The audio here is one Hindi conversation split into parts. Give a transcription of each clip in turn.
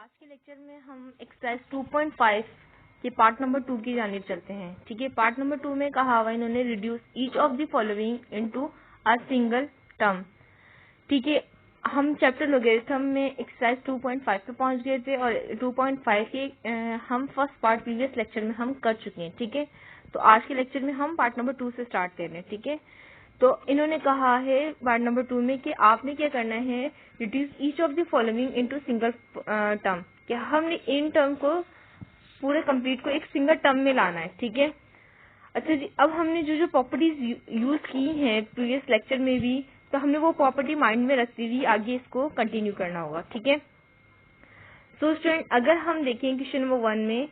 आज के लेक्चर में हम एक्सरसाइज 2.5 के पार्ट नंबर 2 की जानिब चलते हैं। ठीक है, पार्ट नंबर 2 में कहा हुआ इन्होंने reduce each of the following into a single term. ठीक है, हम चैप्टर लोगरिथम में एक्सरसाइज 2.5 पे पहुंच गए थे और 2.5 के हम फर्स्ट पार्ट प्रीवियस लेक्चर में हम कर चुके हैं। ठीक है, तो आज के लेक्चर में हम पार्ट नंबर 2 से स्टार्ट कर रहे हैं। ठीक है, तो इन्होंने कहा है पार्ट नंबर 2 में कि आपने क्या करना है, reduce each of the following into single term, कि हमने इन टर्म को पूरे कंप्लीट को एक सिंगल टर्म में लाना है। ठीक है, अच्छा जी, अब हमने जो जो प्रॉपर्टीज यूज की हैं प्रीवियस लेक्चर में भी, तो हमने वो प्रॉपर्टी माइंड में रखती हुई आगे इसको कंटिन्यू करना होगा। ठीक है, सो स्टूडेंट, अगर हम देखें क्वेश्चन नंबर 1 में,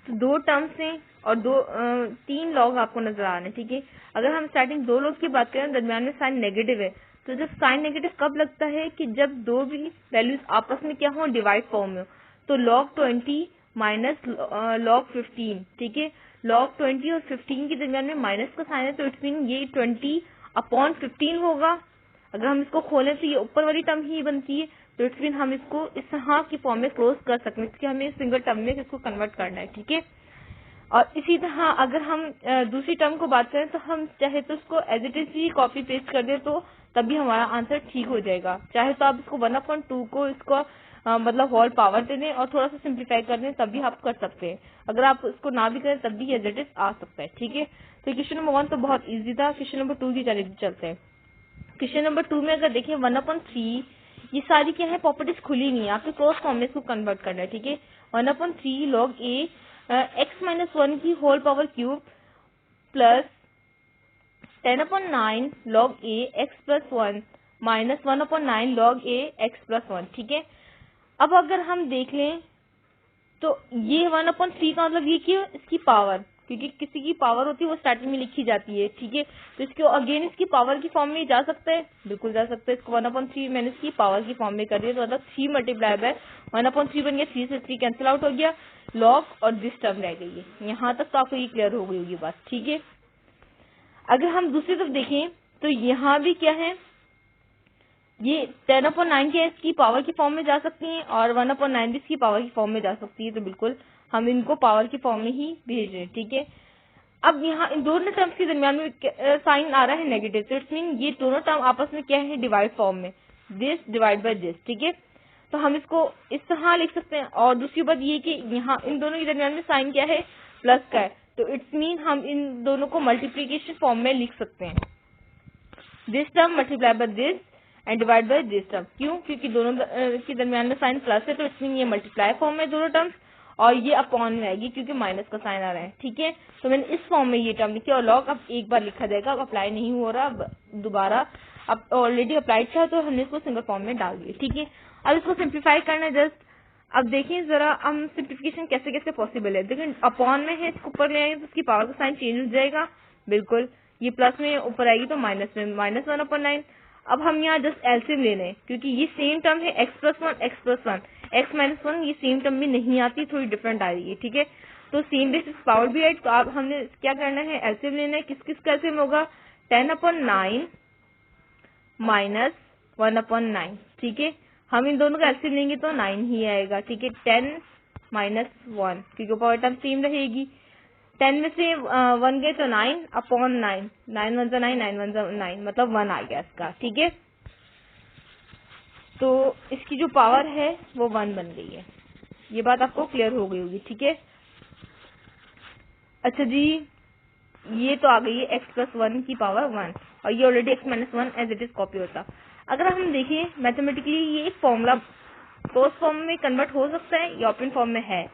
तो दो टर्म्स हैं और तीन लॉग आपको नजर आ रहे हैं। ठीक है, अगर हम स्टार्टिंग दो लॉग की बात करें, दरम्यान में साइन नेगेटिव है, तो जब साइन नेगेटिव कब लगता है कि जब दो भी वैल्यूज आपस में क्या हो, डिवाइड फॉर्म में हो। तो log 20 माइनस log 15। ठीक है, log 20 और 15 के दरम्यान में माइनस का साइन है, तो इट्स मीन ये 20/15 होगा। अगर हम इसको खोलें तो ये ऊपर वाली टर्म ही बनती है, तो इट्स मीन हम इसको इस तरह की फॉर्म में क्लोज कर सकते हैं, इसलिए हमें सिंगल टर्म में इसको कन्वर्ट करना है। ठीक है, और इसी तरह अगर हम दूसरी टर्म को बात करें, तो हम चाहे तो इसको एज इट इज ही कॉपी पेस्ट कर दे, तो तभी हमारा आंसर ठीक हो जाएगा। चाहे तो आप इसको 1/2 को इसको मतलब होल पावर दे दें और थोड़ा सा सिंप्लीफाई कर दें, तभी आप कर सकते हैं। अगर आप इसको ना भी करें तब भी एज इट इज आ सकता है। ठीक है, तो क्वेश्चन नंबर 1 तो बहुत इजी था। क्वेश्चन नंबर 2 की जानिब चलते हैं। क्वेश्चन नंबर 2 में अगर देखें 1/3, ये सारी क्या है, प्रॉपर्टीज खुली नहीं है, आपको क्रॉस फॉर्म में इसको कन्वर्ट करना है। ठीक है, 1/3 log a x-1 की whole power cube plus 10/9 log a x+1 minus 1/9 log a x+1। ठीक है, अब अगर हम देख लें तो ये 1/3 का मतलब ये क्यों, इसकी पावर, क्योंकि किसी की पावर होती है वो स्टार्टिंग में लिखी जाती है। ठीक है, तो इसको अगेन इसकी पावर की फॉर्म में जा सकता है, बिल्कुल जा सकता है। इसको 1/3 मैंने इसकी पावर की फॉर्म में कर दिया, तो मतलब 3 मल्टीप्लाई बाय 1/3 बन गया, 3 से 3 कैंसिल आउट हो गया, लॉग और दिस टर्म रह गई है। यहाँ तक तो आपको ये क्लियर हो गई होगी बात। ठीक है, अगर हम दूसरी तरफ देखें तो यहाँ भी क्या है, ये 10/9 के इसकी पावर की फॉर्म में जा सकती हैं और 1/9 भी इसकी पावर की फॉर्म में जा सकती है, तो बिल्कुल हम इनको पावर की फॉर्म में ही भेज रहे हैं। ठीक है, अब यहाँ इन दोनों टर्म्स के दरमियान में साइन आ रहा है नेगेटिव, तो इट्स मीन ये दोनों टर्म आपस में क्या है, डिवाइड फॉर्म में, दिस डिवाइड बाय दिस। ठीक है, तो हम इसको इस तरह लिख सकते हैं। और दूसरी बात ये कि यहाँ इन दोनों के दरमियान में साइन क्या है, प्लस का है, तो इट्स मीन हम इन दोनों को मल्टीप्लीकेशन फॉर्म में लिख सकते हैं, this term multiply by this and divide by this term. क्यों, क्योंकि दोनों के दरमियान में साइन प्लस है, तो इट्स मीन ये मल्टीप्लाई फॉर्म में दोनों टर्म्स, और ये अपॉन में आएगी क्योंकि माइनस का साइन आ रहा है। ठीक है, तो मैंने इस फॉर्म में ये टर्म लिखी, और लॉग अब एक बार लिखा जाएगा, अब अप्लाई नहीं हो रहा, अब दोबारा, अब ऑलरेडी अप्लाइड था तो हमने इसको सिंगल फॉर्म में डाल दिया। ठीक है, अब इसको सिंप्लीफाई करना है जस्ट। अब देखिए जरा हम सिंप्लीफिकेशन कैसे कैसे पॉसिबल है। देखिए अपॉन में है, इसको ऊपर ले आएंगे तो उसकी पावर का साइन चेंज हो जाएगा, बिल्कुल ये प्लस में ऊपर आएगी तो माइनस में, माइनस 1/9। अब हम यहाँ जस्ट एलसीएम ले लें, क्योंकि ये सेम टर्म है x+1 x+1 x-1, ये सेम टर्म भी नहीं आती, थोड़ी डिफरेंट आ रही है। ठीक है, तो सेम बेसिस पावर भी है, तो अब हमने क्या करना है, एलसीएम लेना है। किस किस का एलसीएम होगा, 10/9 माइनस 1/9। ठीक है, हम इन दोनों का एलसीएम लेंगे तो 9 ही आएगा। ठीक है, 10 माइनस 1, क्योंकि पावर टर्म सेम रहेगी, 10 में से 1 गए तो 9/9, 9 1 9, 9 1 9, मतलब 1 आ गया इसका। ठीक है, तो इसकी जो पावर है वो 1 बन गई है। ये बात आपको क्लियर हो गई होगी। ठीक है, अच्छा जी, ये तो आ गई है x+1 की पावर 1, और ये already x-1 as it is copy होता। अगर हम देखें मैथमेटिकली ये एक फॉर्मूला क्लोज फॉर्म में कन्वर्ट हो सकता है या ओपन फॉर्म में है।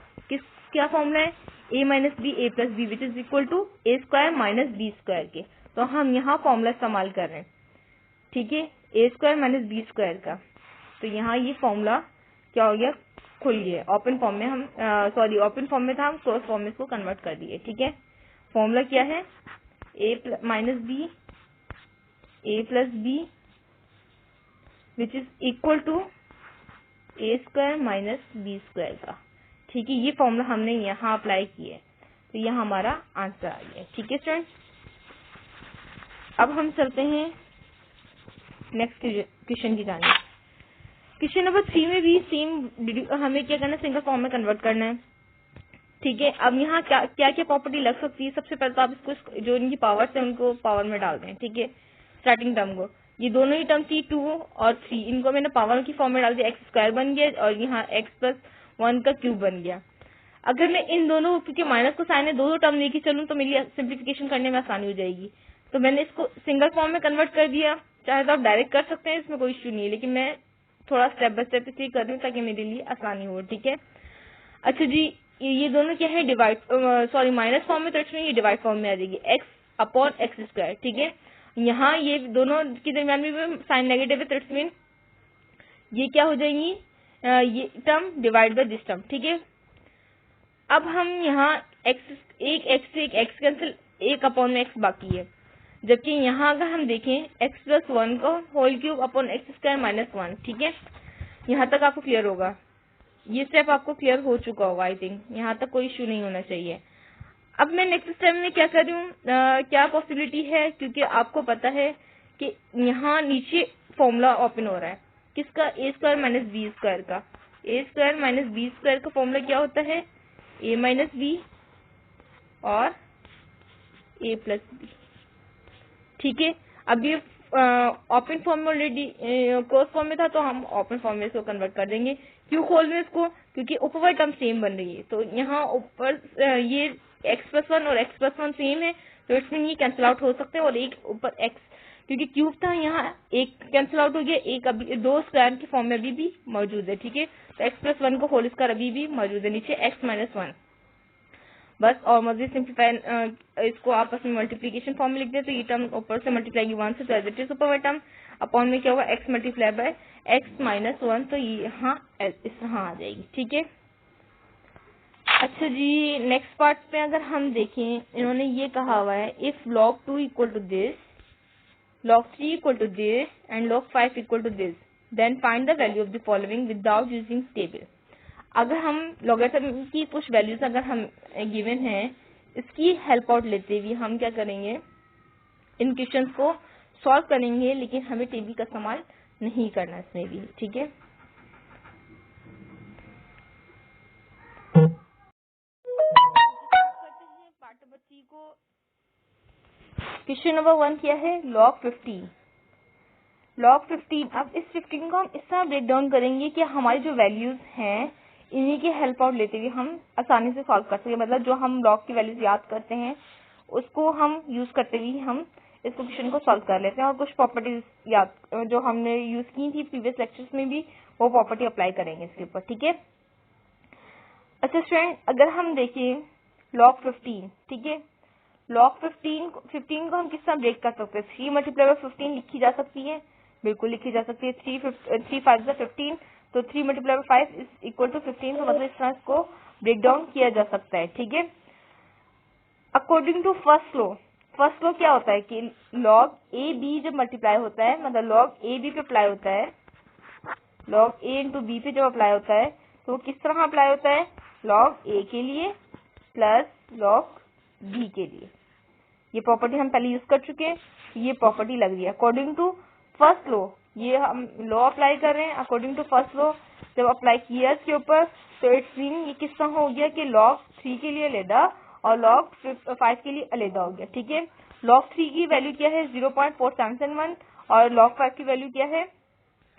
क्या फॉर्मूला है, a minus B A plus B which is equal to a square minus B square के, तो हम यहाँ फॉर्मूला इस्तेमाल कर रहे हैं। ठीक है, a square minus B square का, तो यहाँ ये फॉर्मूला क्या हो गया, खुल गया। ओपन फॉर्म में हम ओपन फॉर्म में था, हम क्लोज फॉर्म में इसको कन्वर्ट कर दिए। ठीक है, फॉर्मूला क्या है, a minus B A plus B which is equal to a square minus B square का। ठीक है, ये फॉर्मूला हमने यहाँ अप्लाई किया है, तो यह हमारा आंसर आ गया। ठीक है स्टूडेंट, अब हम चलते हैं नेक्स्ट क्वेश्चन की जानिब। क्वेश्चन नंबर 3 में भी सेम हमें क्या करना है, सिंगल फॉर्म में कन्वर्ट करना है। ठीक है, अब यहाँ क्या क्या क्या प्रॉपर्टी लग सकती है। सबसे पहले तो आप इसको जो इनकी पावर्स है उनको पावर में डाल दें। ठीक है, स्टार्टिंग टर्म को, ये दोनों ही टर्म थी 2 और 3, इनको मैंने पावर की फॉर्म में डाल दिया, एक्स स्क्वायर बन गया और यहाँ x+1 का क्यूब बन गया। अगर मैं इन दोनों, क्योंकि माइनस को साइन है, दोनों टर्म लेके चलूँ तो मेरी सिंप्लीफिकेशन करने में आसानी हो जाएगी। तो मैंने इसको सिंगल फॉर्म में कन्वर्ट कर दिया। चाहे तो आप डायरेक्ट कर सकते हैं, इसमें कोई इश्यू नहीं है, लेकिन मैं थोड़ा स्टेप बाय स्टेप इसलिए कर रही हूँ ताकि मेरे लिए आसानी हो। ठीक है, अच्छा जी, ये दोनों क्या है, डिवाइड, सॉरी माइनस फॉर्म में, तो इसमें ये डिवाइड फॉर्म में आ जाएगी, x/x²। ठीक है, यहाँ ये दोनों के दरमियान में साइन नेगेटिव है, तो इट्स मीन ये क्या हो जाएंगी, ये term divide by this term. ठीक है, अब हम यहाँ एक x से एक x कैंसिल, 1/x बाकी है। जबकि यहाँ अगर हम देखें x+1 को होल क्यूब अपॉन x² - 1। ठीक है, यहाँ तक आपको क्लियर होगा, ये स्टेप आपको क्लियर हो चुका होगा। आई थिंक यहाँ तक कोई इश्यू नहीं होना चाहिए। अब मैं नेक्स्ट स्टेप में क्या कर रही हूँ, क्या पॉसिबिलिटी है, क्योंकि आपको पता है कि यहाँ नीचे फॉर्मूला ओपन हो रहा है किसका, a² - b² का। a² - b² का फॉर्मूला क्या होता है, a - b और a + b। ठीक है, अब ये ओपन फॉर्म में ऑलरेडी क्लोज फॉर्म में था, तो हम ओपन फॉर्म में इसको कन्वर्ट कर देंगे। क्यों खोल रहे हैं इसको, क्योंकि ऊपर वाली टर्म सेम बन रही है। तो यहाँ ऊपर ये x+1 और x+1 सेम है, तो इसमें ये कैंसिल आउट हो सकते हैं, और एक ऊपर x, क्योंकि क्यूब था यहाँ एक कैंसिल आउट हो गया, एक अभी 2 स्क्वायर की फॉर्म में अभी भी मौजूद है। ठीक है, तो x+1 को होल स्क्वायर अभी भी मौजूद है नीचे, x - 1 बस। और मजीद सिंप्लीफाई इसको आपस में मल्टीप्लीकेशन फॉर्म में लिख दे, तो ये टर्म ऊपर से मल्टीप्लाई 1 से, तो एज इट इज ऊपर वाला टर्म अपॉन में क्या होगा, x मल्टीप्लाई बाय x - 1, तो ये यहाँ आ जाएगी। ठीक है, अच्छा जी, नेक्स्ट पार्ट पे अगर हम देखें, इन्होंने ये कहा हुआ है, if log 2 equal to this, log 3 equal to this and log 5 equal to this, then find the value of the following without using table. अगर हम लॉगरिथम की कुछ वैल्यूज अगर हम गिवन है, इसकी हेल्प आउट लेते हुए हम क्या करेंगे, इन क्वेश्चंस को सॉल्व करेंगे, लेकिन हमें टेबल का इस्तेमाल नहीं करना इसमें भी। ठीक है, पार्ट नंबर 3 को। क्वेश्चन नंबर 1 क्या है, log 15। log 15, अब इस 15 को हम इस तरह ब्रेक डाउन करेंगे कि हमारी जो वैल्यूज हैं इन्हीं की हेल्प आउट लेते हुए हम आसानी से सॉल्व कर सके। मतलब जो हम log की वैल्यूज याद करते हैं उसको हम यूज करते हुए हम इस क्वेश्चन को सॉल्व कर लेते हैं, और कुछ प्रॉपर्टीज याद जो हमने यूज की थी प्रीवियस लेक्चर्स में भी, वो प्रॉपर्टी अप्लाई करेंगे इसके ऊपर। ठीक है, अच्छा स्टूडेंट, अगर हम देखें log 15, ठीक है, log 15 को हम किस तरह ब्रेक कर सकते हैं, 3 × 15 लिखी जा सकती है, बिल्कुल लिखी जा सकती है। 3 5 15, तो 3 × 5 इज इक्वल टू 15, तो मतलब इस तरह इसको ब्रेक डाउन किया जा सकता है। ठीक है, अकॉर्डिंग टू फर्स्ट लॉ क्या होता है कि log ए बी जब मल्टीप्लाई होता है, मतलब log ए बी पे अप्लाई होता है, log ए इंटू बी पे जब अप्लाई होता है, तो वो किस तरह अप्लाई होता है, log ए के लिए प्लस log बी के लिए। ये प्रॉपर्टी हम पहले यूज कर चुके हैं, ये प्रॉपर्टी लग रही है अकॉर्डिंग टू फर्स्ट लॉ। ये हम लॉ अप्लाई कर रहे हैं अकॉर्डिंग टू फर्स्ट लॉ। जब अप्लाई किया इसके ऊपर, तो इट्स मीन ये किस तरह हो गया कि log 3 के लिए अलहदा और log 5 के लिए अलहदा हो गया। ठीक है, log 3 की वैल्यू क्या है, 0.4771, और log 5 की वैल्यू क्या है,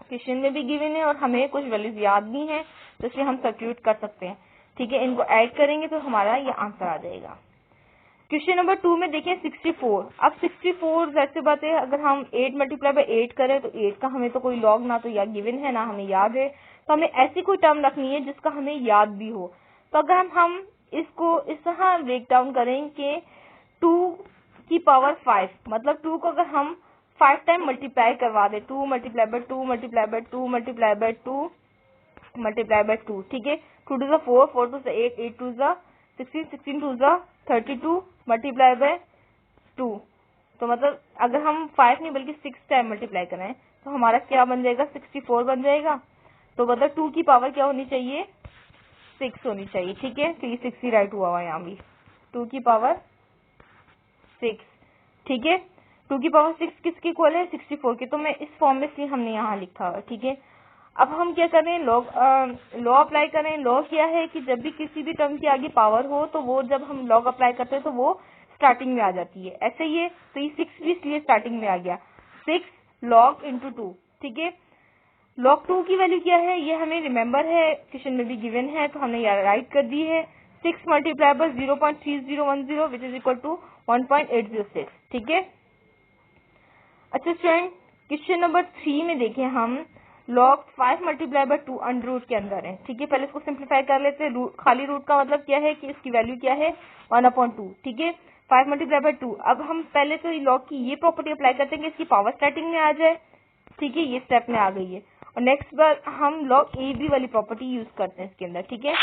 क्वेश्चन में भी गिवन है और हमें कुछ वैल्यूज याद भी हैं, तो इसलिए हम सब्स्टिट्यूट कर सकते हैं। ठीक है, इनको ऐड करेंगे तो हमारा ये आंसर आ जाएगा। क्वेश्चन नंबर 2 में देखें 64। अब 64 जैसे बात है, अगर हम 8 × 8 करें, तो 8 का हमें तो कोई लॉग ना तो याद गिवन है ना हमें याद है, तो हमें ऐसी कोई टर्म रखनी है जिसका हमें याद भी हो। तो अगर हम इसको इस तरह ब्रेक डाउन करें कि 2 की पावर 5, मतलब 2 को अगर हम 5 टाइम मल्टीप्लाई करवा दे, 2 × 2 × 2 × 2 × 2, ठीक है, 2 to the 4, 4 to the 8, 8 to the 16, 16 to the 32 multiply by 2। तो मतलब अगर हम 5 नहीं बल्कि 6 टाइम मल्टीप्लाई करें तो हमारा क्या बन जाएगा, 64 बन जाएगा। तो मतलब 2 की पावर क्या होनी चाहिए, 6 होनी चाहिए। ठीक है, तो ये 6 ही राइट हुआ यहाँ भी, 2 की पावर 6। ठीक है, 2 की पावर 6 किसकी इक्वल है, 64 की। तो मैं इस फॉर्म में से हमने यहाँ लिखा हुआ। ठीक है, अब हम क्या कर रहे हैं, लॉ अप्लाई कर रहे हैं। लॉ क्या है कि जब भी किसी भी टर्म के आगे पावर हो तो वो जब हम लॉग अप्लाई करते हैं तो वो स्टार्टिंग में आ जाती है। ऐसे ही है, तो ये 6 भी इसलिए स्टार्टिंग में आ गया, 6 log into 2। ठीक है, log 2 की वैल्यू क्या है, ये हमें रिमेम्बर है, क्वेश्चन में भी गिवन है, तो हमने यहाँ राइट कर दी है। 6 multiply by 0.3010 which is equal to 1.806। ठीक है। अच्छा स्टूडेंट, क्वेश्चन नंबर 3 में देखें हम, log 5 multiply by 2 under root के अंदर है। ठीक है, पहले इसको सिंप्लीफाई कर लेते हैं। खाली रूट का मतलब क्या है कि इसकी वैल्यू क्या है, 1/2। ठीक है, 5 मल्टीप्लाई बाय 2। अब हम पहले तो log की ये प्रॉपर्टी अप्लाई करते हैं कि इसकी पावर स्टार्टिंग में आ जाए। ठीक है, ये स्टेप में आ गई है। और नेक्स्ट बार हम log ए बी वाली प्रॉपर्टी यूज करते हैं इसके अंदर। ठीक है,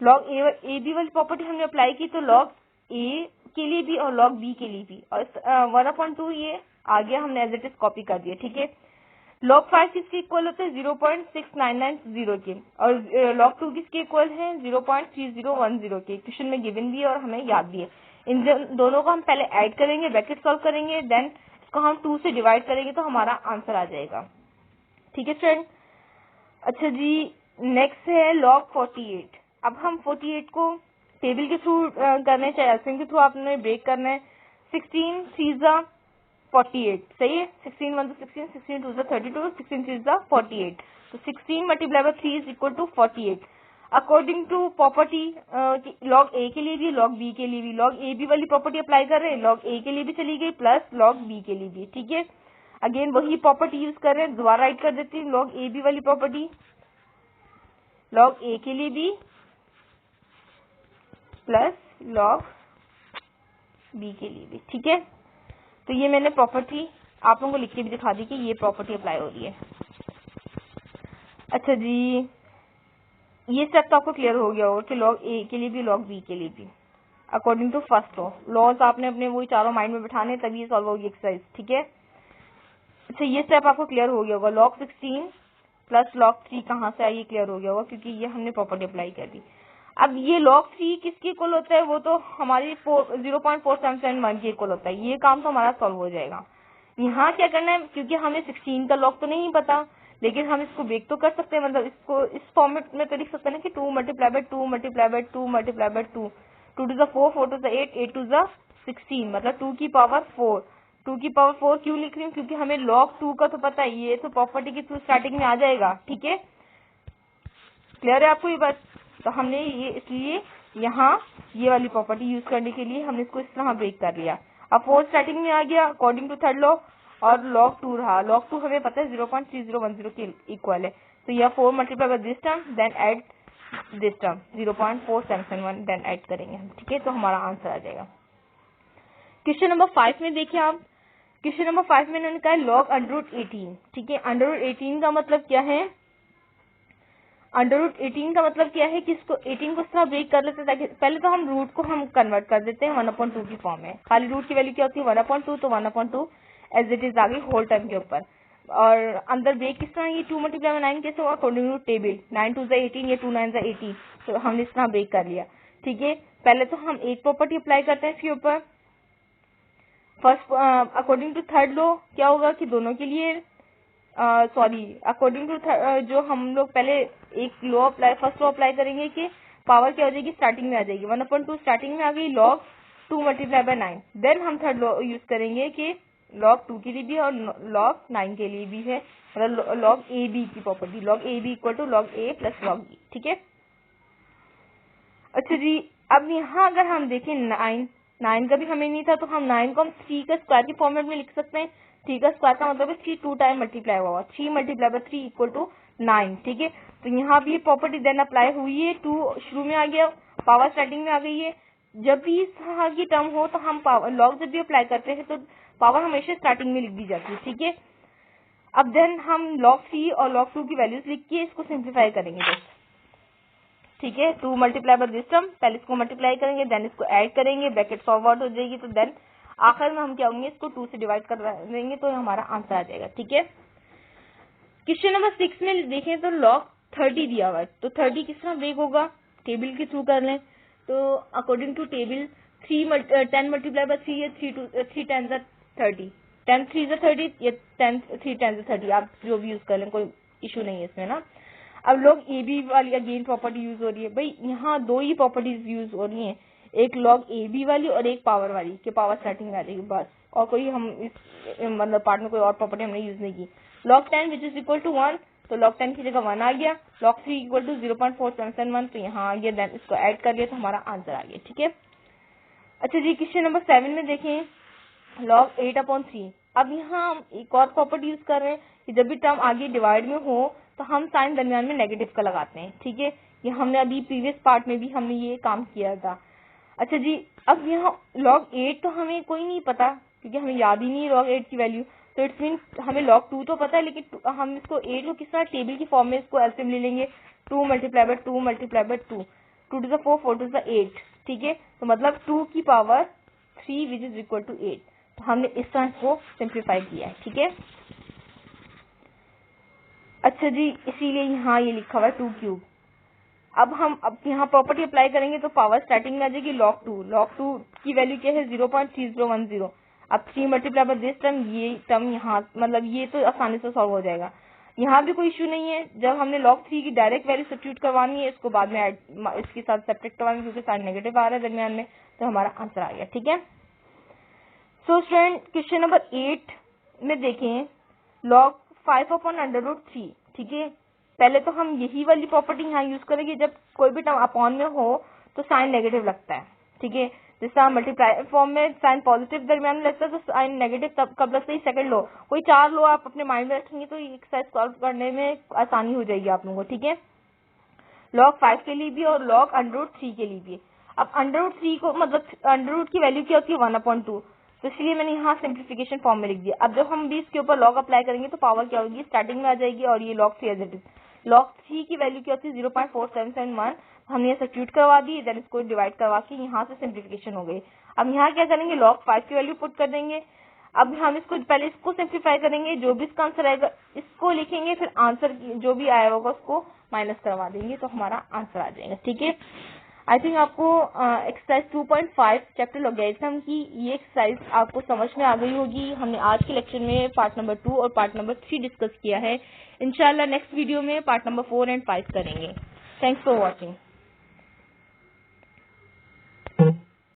log ए बी वाली प्रॉपर्टी हमने अप्लाई की तो log ए के लिए भी और log बी के लिए भी, और 1/2 ये आ गया, हमने एज इट इज कॉपी कर दिया। ठीक है, log 5 किसके इक्वल होते हैं, 0.6990 के, और log 2 किसके इक्वल है, 0.3010 के। क्वेश्चन में गिवन भी है और हमें याद भी है। इन दोनों को हम पहले ऐड करेंगे, ब्रैकेट सॉल्व करेंगे, देन इसको हम 2 से डिवाइड करेंगे तो हमारा आंसर आ जाएगा। ठीक है फ्रेंड। अच्छा जी, नेक्स्ट है log 48। अब हम 48 को टेबल के थ्रू करने, चाहे एल्सियम के थ्रू आपने ब्रेक करना है। 16 3 48, सही है। 16 1 16, 16 2 32, 16 3 48। तो 16 multiply by 3 is equal to 48। According to property log A के लिए भी, log बी के लिए भी, log ए बी वाली प्रॉपर्टी अप्लाई कर रहे हैं, log ए के लिए भी चली गई प्लस log बी के लिए भी। ठीक है, अगेन वही प्रॉपर्टी यूज कर रहे हैं, दोबारा राइट कर देती हूँ। log ए बी वाली प्रॉपर्टी log ए के लिए भी प्लस log बी के लिए भी। ठीक है, तो ये मैंने प्रॉपर्टी आप लोगों को लिख के भी दिखा दी कि ये प्रॉपर्टी अप्लाई हो रही है। अच्छा जी, ये स्टेप तो आपको क्लियर हो गया होगा कि log ए के लिए भी log बी के लिए भी according to first law. Laws आपने अपने वही चारों माइंड में बिठाने, तभी ये सॉल्व होगी एक्सरसाइज। ठीक है, अच्छा ये स्टेप आपको क्लियर हो गया होगा। log 16 प्लस log 3 कहाँ से आई, ये क्लियर हो गया होगा क्योंकि ये हमने प्रॉपर्टी अप्लाई कर दी। अब ये log 3 किसके इक्वल होता है, वो तो हमारी 0.4771 के इक्वल होता है। ये काम तो हमारा सॉल्व हो जाएगा। यहाँ क्या करना है, क्योंकि हमें 16 का लॉग तो नहीं पता, लेकिन हम इसको ब्रेक तो कर सकते हैं, मतलब इसको इस फॉर्मेट में तो लिख सकते हैं कि 2 multiply by 2 multiply by 2 multiply by 2, 2 to the 4, 4 to the 8, 8 to the 16, मतलब 2 की पावर 4। 2 की पावर 4 क्यों लिख रही हूँ, क्योंकि हमें log 2 का तो पता है, ये तो प्रॉपर्टी के थ्रू स्टार्टिंग में आ जाएगा। ठीक है, क्लियर है आपको ये बात। तो हमने ये इसलिए यहाँ ये वाली प्रॉपर्टी यूज करने के लिए हमने इसको इस तरह ब्रेक कर लिया। अब 4 स्टार्टिंग में आ गया अकॉर्डिंग टू थर्ड लॉ, और log 2 रहा। log 2 हमें पता है 0.3010 के इक्वल है, तो यह 4 multiply by this term then add this term 0.4771 then add करेंगे हम। ठीक है, तो हमारा आंसर आ जाएगा। क्वेश्चन नंबर 5 में देखिए आप, क्वेश्चन नंबर 5 में इन्होंने कहा है log √18। ठीक है, √18 का मतलब क्या है, √18 का मतलब क्या है कि इसको 18 को इस तरह ब्रेक कर लेते हैं, ताकि पहले तो हम रूट को हम कन्वर्ट कर देते हैं 1/2 की फॉर्म में। खाली रूट की वैल्यू क्या होती है, 1/2, तो 1/2 एज इट इज आ गई होल टर्म के ऊपर। और अंदर ब्रेक किस तरह, ये 2 मल्टीप्लाई बाय 9 कैसे होगा, अकॉर्डिंग टू टेबल 9 2 18, ये 2 9 18, तो हमने इस तरह ब्रेक कर लिया। ठीक है, पहले तो हम एक प्रॉपर्टी अप्लाई करते हैं इसके ऊपर। First according to third law क्या होगा कि दोनों के लिए सॉरी अकॉर्डिंग टू जो हम लोग पहले एक law apply, first law apply करेंगे कि पावर क्या हो जाएगी, स्टार्टिंग में आ जाएगी 1/2 स्टार्टिंग में आ गई, log 2 मल्टीप्लाई बाय 9। देन हम थर्ड लॉ यूज करेंगे कि log 2 के लिए भी और log 9 के लिए भी है, मतलब log ए बी की property, log A B equal to log A plus log B. ठीक है, अच्छा जी, अब यहाँ अगर हम देखें 9 का भी हमें नहीं था, तो हम 9 को हम 3 का स्क्वायर की फॉर्मेट में लिख सकते हैं। 3 का स्क्वायर का मतलब है 3 2 टाइम मल्टीप्लाई हुआ, 3 मल्टीप्लाई बाय 3 इक्वल टू 9। ठीक है, तो यहाँ भी प्रॉपर्टी देन अप्लाई हुई है, 2 शुरू में आ गया, पावर स्टार्टिंग में आ गई है। जब भी इस तरह की टर्म हो तो हम लॉग जब भी अप्लाई करते हैं तो पावर हमेशा स्टार्टिंग में लिख दी जाती है। ठीक है, अब देन हम log 3 और log 2 की वैल्यूज लिख के इसको सिंप्लीफाई करेंगे जस्ट। ठीक है, 2 मल्टीप्लाई बाय दिस टर्म, पहले इसको मल्टीप्लाई करेंगे, देन इसको ऐड करेंगे, ब्रैकेट फॉरवर्ड हो जाएगी, तो देन आखिर में हम क्या होंगे, इसको 2 से डिवाइड कर देंगे तो हमारा आंसर आ जाएगा। ठीक है, क्वेश्चन नंबर 6 में देखें तो log 30 दिया हुआ है, तो 30 किस तरह ब्रेक होगा, टेबल के थ्रू कर लें। तो according to table 10 multiply by 3 है, 3 10 30, 10 3 30, या 10 3 10 30, आप जो भी यूज कर लें, कोई इशू नहीं है इसमें ना। अब log AB वाली अगेन प्रॉपर्टी यूज हो रही है। भाई यहाँ दो ही प्रॉपर्टीज यूज हो रही हैं, एक log AB वाली और एक पावर वाली, कि पावर स्टार्टिंग आ जाएगी बस, और कोई हम इस मतलब पार्ट में कोई और प्रॉपर्टी हमने यूज नहीं की। log 10 which is equal to 1, तो log 10 की जगह 1 आ गया। log 3 इक्वल टू 0.4771, तो यहाँ आ गया, देन इसको ऐड कर लिया तो हमारा आंसर आ गया। ठीक है, अच्छा जी क्वेश्चन नंबर 7 में देखें log 8/3। अब यहाँ हम एक और प्रॉपर्टी यूज कर रहे हैं कि जब भी टर्म आगे डिवाइड में हो तो हम साइन दरमियान में नेगेटिव का लगाते हैं। ठीक है, ये हमने अभी प्रीवियस पार्ट में भी हमने ये काम किया था। अच्छा जी, अब यहाँ log 8 तो हमें कोई नहीं पता क्योंकि हमें याद ही नहीं है log 8 की वैल्यू, तो इट्स मीन हमें log 2 तो पता है, लेकिन हम इसको 8 को किस तरह टेबल की फॉर्म में इसको एलसीएम ले लेंगे, 2 multiply by 2 multiply by 2, 2 to the 4, 4 to the 8। ठीक है, तो मतलब 2 की power 3 which is equal to 8, तो हमने इस तरह को सिंप्लीफाई किया है। ठीक है, अच्छा जी, इसीलिए यहाँ ये लिखा हुआ है 2 क्यूब। अब यहाँ प्रॉपर्टी अप्लाई करेंगे तो पावर स्टार्टिंग में आ जाएगी log 2। log 2 की वैल्यू क्या है 0.3010। अब 3 मल्टीप्लाई बाय दिस टर्म, ये टर्म यहाँ मतलब ये तो आसानी से सॉल्व हो जाएगा, यहाँ भी कोई इश्यू नहीं है। जब हमने log 3 की डायरेक्ट वैल्यू सब्स्टिट्यूट करवानी है, इसको बाद में इसके साथ सब्ट्रैक्ट करवानी क्योंकि साइन नेगेटिव आ रहा है दरमियान में, तो हमारा आंसर आ गया। ठीक है, सो स्टूडेंट क्वेश्चन नंबर 8 में देखें log 5/√3। ठीक है, पहले तो हम यही वाली प्रॉपर्टी यहाँ यूज करेंगे, जब कोई भी टर्म अपॉन में हो तो साइन नेगेटिव लगता है। ठीक है, जैसा मल्टीप्लाई फॉर्म में साइन पॉजिटिव दरमियान में लगता है तो साइन नेगेटिव तब कब लगता है, सेकंड लो। कोई 4 लो आप अपने माइंड में रखेंगे तो एक्सरसाइज सॉल्व करने में आसानी हो जाएगी आप लोगों को। ठीक है, log 5 के लिए भी और log √3 के लिए भी। अब √3 को मतलब √रूट की वैल्यू क्या होती है 1/2, तो इसलिए मैंने यहाँ सिंप्लीफिकेशन फॉर्म में लिख दिया। अब जब हम भी इसके ऊपर log अप्लाई करेंगे तो पावर क्या होगी, स्टार्टिंग में आ जाएगी, और ये log 3 as it is. log 3 की वैल्यू क्या होती है 0.4771, हमने ये सब्स्टिट्यूट करवा दी, देन इसको डिवाइड करवा के यहाँ से सिंप्लीफिकेशन हो गई। अब यहाँ क्या करेंगे, log 5 की वैल्यू पुट कर देंगे। अब हम इसको पहले इसको सिंप्लीफाई करेंगे, जो भी इसका आंसर आएगा इसको लिखेंगे, फिर आंसर जो भी आया होगा उसको माइनस करवा देंगे तो हमारा आंसर आ जाएगा। ठीक है, आई थिंक आपको एक्सरसाइज 2.5 चैप्टर लॉगरिथम की ये एक्सरसाइज आपको समझ में आ गई होगी। हमने आज के लेक्चर में पार्ट नंबर 2 और पार्ट नंबर 3 डिस्कस किया है। इंशाल्लाह नेक्स्ट वीडियो में पार्ट नंबर 4 एंड 5 करेंगे। Thanks for watching.